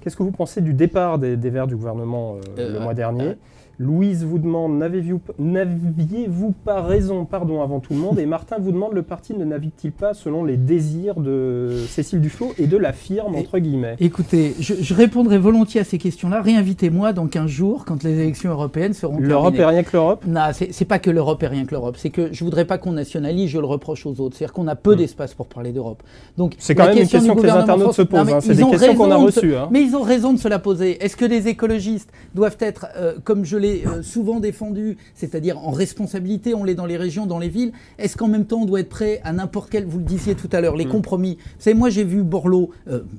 Qu'est-ce que vous pensez du départ des Verts du gouvernement le mois dernier? Louise vous demande, n'aviez-vous pas raison, pardon, avant tout le monde? Et Martin vous demande, le parti ne navigue-t-il pas selon les désirs de Cécile Duflot et de la firme, entre guillemets? Écoutez, je répondrai volontiers à ces questions-là. Réinvitez-moi dans 15 jours, quand les élections européennes seront terminées. L'Europe est rien que l'Europe? Non, c'est pas que l'Europe est rien que l'Europe. C'est que je voudrais pas qu'on nationalise, je le reproche aux autres. C'est-à-dire qu'on a peu d'espace pour parler d'Europe. Donc, c'est quand même une question que les internautes se posent. C'est des questions qu'on a reçues. Mais ils ont raison de se la poser. Est-ce que les écologistes doivent être, comme je l'ai souvent défendu, c'est-à-dire en responsabilité, on l'est dans les régions, dans les villes? Est-ce qu'en même temps on doit être prêt à n'importe quel, vous le disiez tout à l'heure, les compromis? Vous savez, moi j'ai vu Borloo,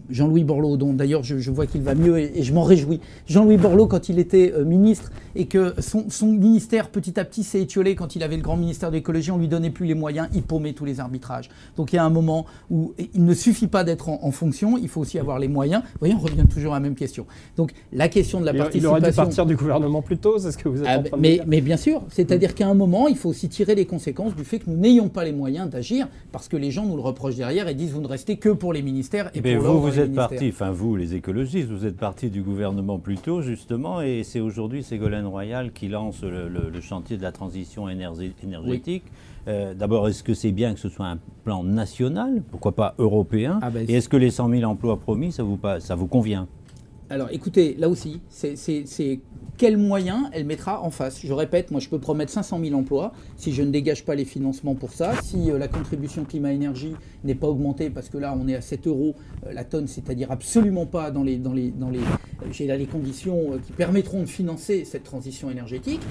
Jean-Louis Borloo, dont d'ailleurs je vois qu'il va mieux et je m'en réjouis. Jean-Louis Borloo, quand il était ministre et que son ministère petit à petit s'est étiolé, quand il avait le grand ministère de l'écologie, on lui donnait plus les moyens, il paumait tous les arbitrages. Donc il y a un moment où il ne suffit pas d'être en fonction, il faut aussi avoir les moyens. Vous voyez, on revient toujours à la même question. Donc la question de la participation... Il aurait dû partir du gouvernement plus tôt, c'est ce que vous êtes en train de dire. Mais bien sûr, c'est-à-dire qu'à un moment, il faut aussi tirer les conséquences du fait que nous n'ayons pas les moyens d'agir, parce que les gens nous le reprochent derrière et disent vous ne restez que pour les ministères et mais pour l'ordre. Vous êtes partis, enfin vous les écologistes, vous êtes partis du gouvernement plus tôt justement, et c'est aujourd'hui Ségolène Royal qui lance le chantier de la transition énergétique. Oui. D'abord, est-ce que c'est bien que ce soit un plan national, pourquoi pas européen, et est-ce que les 100 000 emplois promis, ça vous convient? Alors écoutez, là aussi, c'est quels moyens elle mettra en face. Je répète, moi je peux promettre 500 000 emplois si je ne dégage pas les financements pour ça, si la contribution climat-énergie n'est pas augmentée, parce que là on est à 7 € la tonne, c'est-à-dire absolument pas dans les conditions qui permettront de financer cette transition énergétique.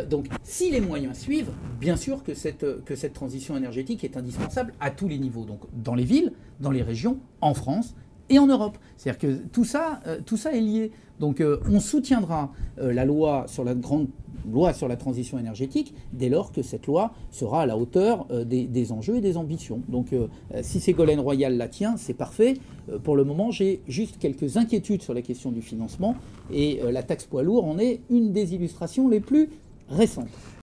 Donc si les moyens suivent, bien sûr que cette transition énergétique est indispensable à tous les niveaux, donc dans les villes, dans les régions, en France et en Europe. C'est-à-dire que tout ça est lié. Donc on soutiendra la grande loi sur la transition énergétique dès lors que cette loi sera à la hauteur des enjeux et des ambitions. Donc si Ségolène Royal la tient, c'est parfait. Pour le moment, j'ai juste quelques inquiétudes sur la question du financement et la taxe poids lourd en est une des illustrations les plus récentes.